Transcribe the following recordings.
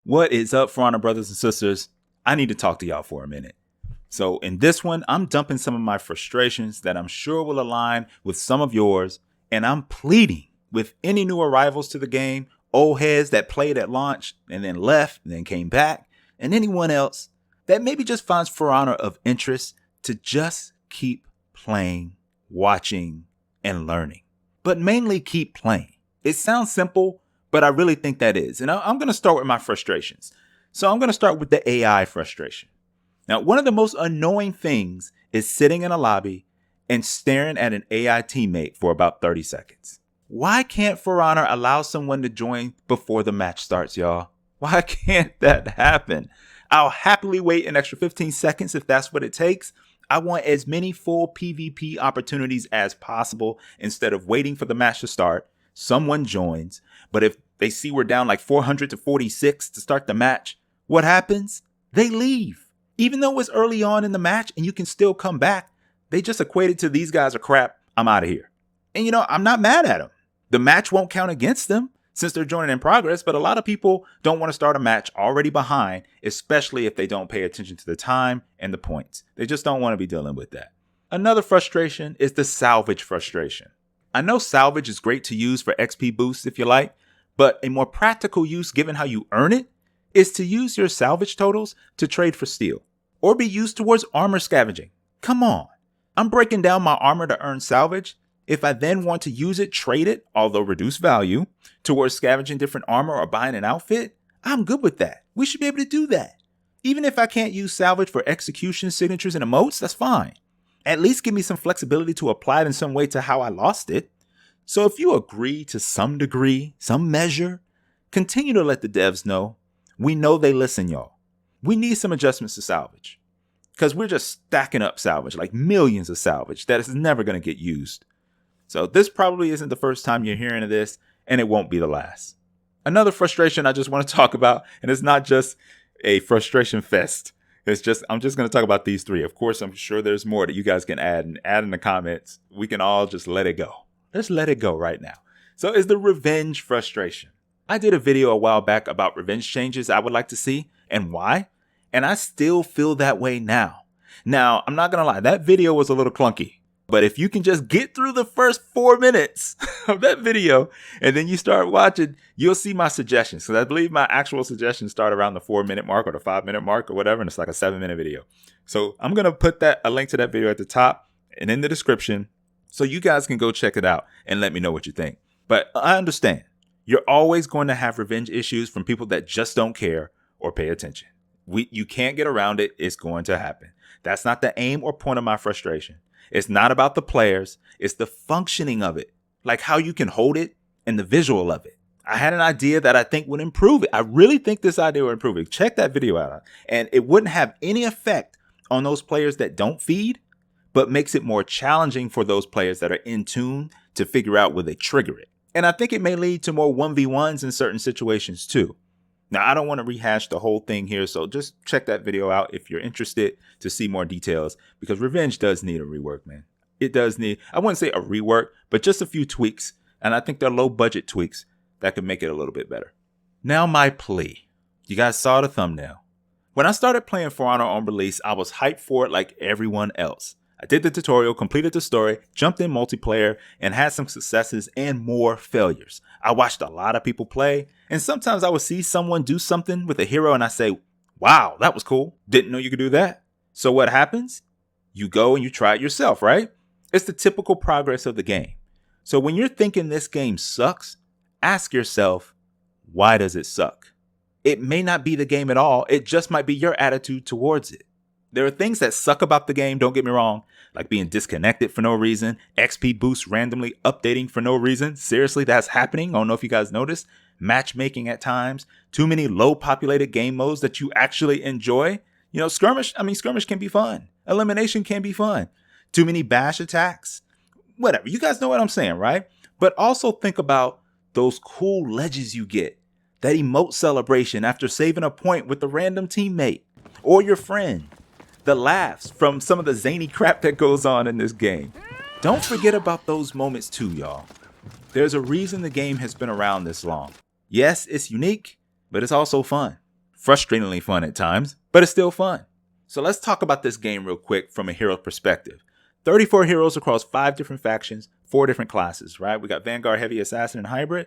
What is up, For Honor brothers and sisters? I need to talk to y'all for a minute. So in this one, I'm dumping some of my frustrations that I'm sure will align with some of yours, and I'm pleading with any new arrivals to the game, old heads that played at launch and then left and then came back, and anyone else that maybe just finds For Honor of interest to just keep playing, watching, and learning. But mainly keep playing. It sounds simple, but I really think that is. And I'm going to start with my frustrations. So I'm going to start with the AI frustration. Now, one of the most annoying things is sitting in a lobby and staring at an AI teammate for about 30 seconds. Why can't For Honor allow someone to join before the match starts, y'all? Why can't that happen? I'll happily wait an extra 15 seconds if that's what it takes. I want as many full PvP opportunities as possible instead of waiting for the match to start. Someone joins, but if they see we're down like 400 to 46 to start the match, what happens? They leave. Even though it's early on in the match and you can still come back, they just equate it to these guys are crap. I'm out of here. And I'm not mad at them. The match won't count against them since they're joining in progress, but a lot of people don't want to start a match already behind, especially if they don't pay attention to the time and the points. They just don't want to be dealing with that. Another frustration is the salvage frustration. I know salvage is great to use for XP boosts if you like, but a more practical use given how you earn it is to use your salvage totals to trade for steel or be used towards armor scavenging. Come on. I'm breaking down my armor to earn salvage. If I then want to use it, trade it, although reduced value, towards scavenging different armor or buying an outfit, I'm good with that. We should be able to do that. Even if I can't use salvage for execution, signatures, and emotes, that's fine. At least give me some flexibility to apply it in some way to how I lost it. So if you agree to some degree, some measure, continue to let the devs know. We know they listen, y'all. We need some adjustments to salvage because we're just stacking up salvage, like millions of salvage that is never going to get used. So this probably isn't the first time you're hearing of this, and it won't be the last. Another frustration I just want to talk about, and it's not just a frustration fest. I'm just going to talk about these three. Of course, I'm sure there's more that you guys can add in the comments. We can all just let it go. Let's let it go right now. So it's the revenge frustration. I did a video a while back about revenge changes I would like to see and why. And I still feel that way now. Now, I'm not going to lie. That video was a little clunky. But if you can just get through the first 4 minutes of that video and then you start watching, you'll see my suggestions. Because I believe my actual suggestions start around the 4-minute mark or the 5-minute mark or whatever. And it's like a 7-minute video. So I'm going to put a link to that video at the top and in the description so you guys can go check it out and let me know what you think. But I understand you're always going to have revenge issues from people that just don't care or pay attention. You can't get around it. It's going to happen. That's not the aim or point of my frustration. It's not about the players. It's the functioning of it, like how you can hold it and the visual of it. I had an idea that I think would improve it. I really think this idea would improve it. Check that video out. And it wouldn't have any effect on those players that don't feed, but makes it more challenging for those players that are in tune to figure out where they trigger it. And I think it may lead to more 1v1s in certain situations too. Now, I don't want to rehash the whole thing here, so just check that video out if you're interested to see more details, because revenge does need a rework, man. It does need, I wouldn't say a rework, but just a few tweaks, and I think they're low budget tweaks that could make it a little bit better. Now, my plea. You guys saw the thumbnail. When I started playing For Honor on release, I was hyped for it like everyone else. I did the tutorial, completed the story, jumped in multiplayer, and had some successes and more failures. I watched a lot of people play, and sometimes I would see someone do something with a hero and I say, wow, that was cool. Didn't know you could do that. So what happens? You go and you try it yourself, right? It's the typical progress of the game. So when you're thinking this game sucks, ask yourself, why does it suck? It may not be the game at all. It just might be your attitude towards it. There are things that suck about the game, don't get me wrong, like being disconnected for no reason, XP boosts randomly updating for no reason. Seriously, that's happening. I don't know if you guys noticed. Matchmaking at times, too many low populated game modes that you actually enjoy. Skirmish can be fun. Elimination can be fun. Too many bash attacks. Whatever. You guys know what I'm saying, right? But also think about those cool ledges you get. That emote celebration after saving a point with a random teammate or your friend. The laughs from some of the zany crap that goes on in this game. Don't forget about those moments too, y'all. There's a reason the game has been around this long. Yes, it's unique, but it's also fun. Frustratingly fun at times, but it's still fun. So let's talk about this game real quick from a hero perspective. 34 heroes across 5 different factions, 4 different classes, right? We got Vanguard, Heavy Assassin, and Hybrid.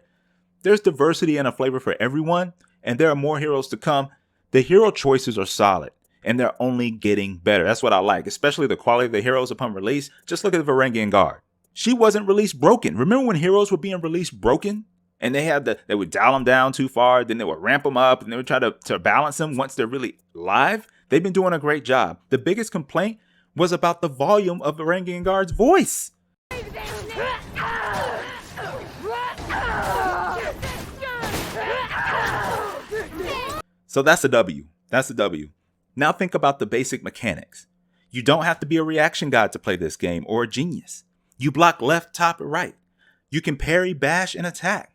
There's diversity and a flavor for everyone, and there are more heroes to come. The hero choices are solid, and they're only getting better. That's what I like, especially the quality of the heroes upon release. Just look at the Varangian Guard. She wasn't released broken. Remember when heroes were being released broken? And they would dial them down too far, then they would ramp them up, and they would try to balance them once they're really live. They've been doing a great job. The biggest complaint was about the volume of the Varangian Guard's voice. So that's a W. That's a W. Now think about the basic mechanics. You don't have to be a reaction god to play this game or a genius. You block left, top, or right. You can parry, bash, and attack.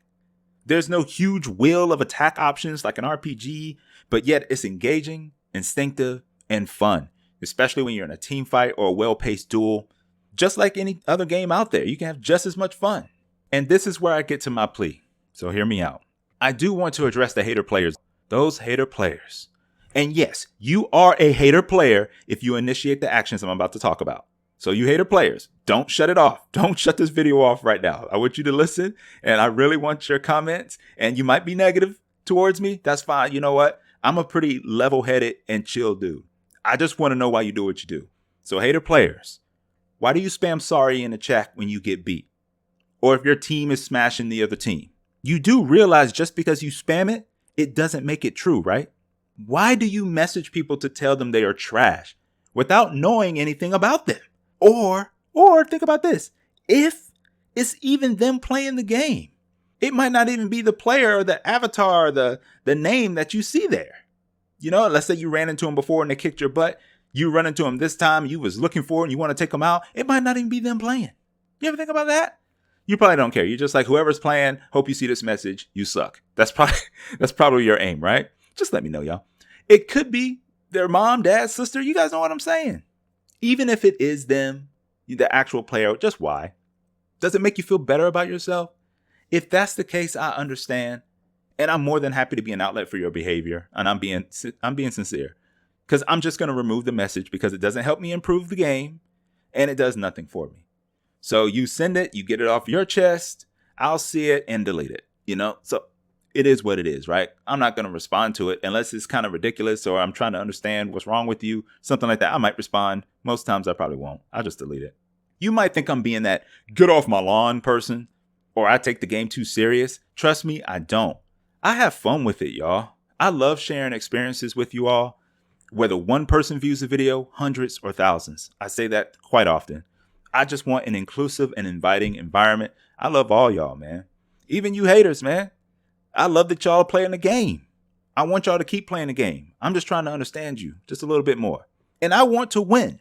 There's no huge wheel of attack options like an RPG, but yet it's engaging, instinctive, and fun, especially when you're in a team fight or a well-paced duel. Just like any other game out there, you can have just as much fun. And this is where I get to my plea. So hear me out. I do want to address the hater players. Those hater players. And yes, you are a hater player if you initiate the actions I'm about to talk about. So you hater players, don't shut it off. Don't shut this video off right now. I want you to listen, and I really want your comments. And you might be negative towards me. That's fine. You know what? I'm a pretty level-headed and chill dude. I just want to know why you do what you do. So hater players, why do you spam sorry in the chat when you get beat? Or if your team is smashing the other team? You do realize just because you spam it, it doesn't make it true, right? Why do you message people to tell them they are trash without knowing anything about them? Or think about this. If it's even them playing the game, it might not even be the player or the avatar or the name that you see there. You know, let's say you ran into them before and they kicked your butt. You run into them this time, you was looking for it and you want to take them out. It might not even be them playing. You ever think about that? You probably don't care. You're just like, whoever's playing, hope you see this message. You suck. That's probably your aim, right? Just let me know, y'all. It could be their mom, dad, sister. You guys know what I'm saying. Even if it is them, the actual player, just why? Does it make you feel better about yourself? If that's the case, I understand. And I'm more than happy to be an outlet for your behavior. And I'm being sincere. Because I'm just going to remove the message because it doesn't help me improve the game. And it does nothing for me. So you send it, you get it off your chest. I'll see it and delete it. You know, so it is what it is, right? I'm not going to respond to it unless it's kind of ridiculous or I'm trying to understand what's wrong with you. Something like that. I might respond. Most times I probably won't. I'll just delete it. You might think I'm being that get off my lawn person or I take the game too serious. Trust me, I don't. I have fun with it, y'all. I love sharing experiences with you all. Whether one person views the video, hundreds or thousands. I say that quite often. I just want an inclusive and inviting environment. I love all y'all, man. Even you haters, man. I love that y'all are playing the game. I want y'all to keep playing the game. I'm just trying to understand you just a little bit more. And I want to win,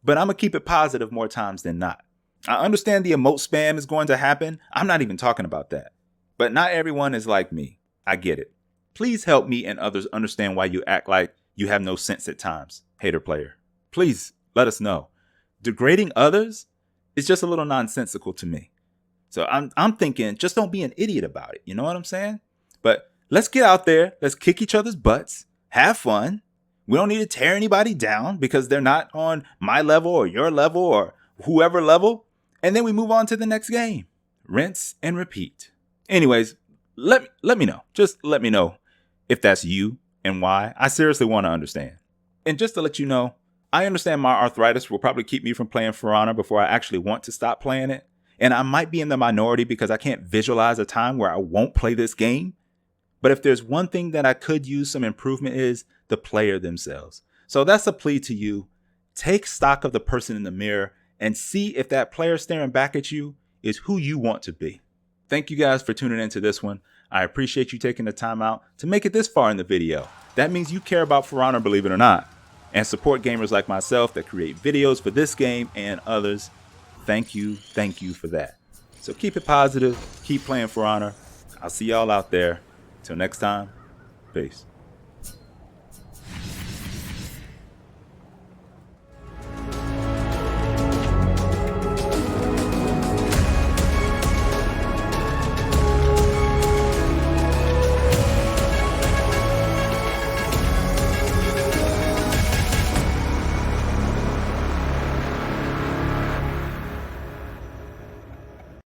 but I'm going to keep it positive more times than not. I understand the emote spam is going to happen. I'm not even talking about that. But not everyone is like me. I get it. Please help me and others understand why you act like you have no sense at times, hater player. Please let us know. Degrading others is just a little nonsensical to me. So I'm thinking, just don't be an idiot about it. You know what I'm saying? But let's get out there. Let's kick each other's butts. Have fun. We don't need to tear anybody down because they're not on my level or your level or whoever level. And then we move on to the next game. Rinse and repeat. Anyways, let me know. Just let me know if that's you and why. I seriously want to understand. And just to let you know, I understand my arthritis will probably keep me from playing For Honor before I actually want to stop playing it. And I might be in the minority because I can't visualize a time where I won't play this game. But if there's one thing that I could use some improvement is the player themselves. So that's a plea to you. Take stock of the person in the mirror and see if that player staring back at you is who you want to be. Thank you guys for tuning into this one. I appreciate you taking the time out to make it this far in the video. That means you care about For Honor, believe it or not, and support gamers like myself that create videos for this game and others. Thank you for that. So keep it positive, keep playing For Honor. I'll see y'all out there. Till next time, peace.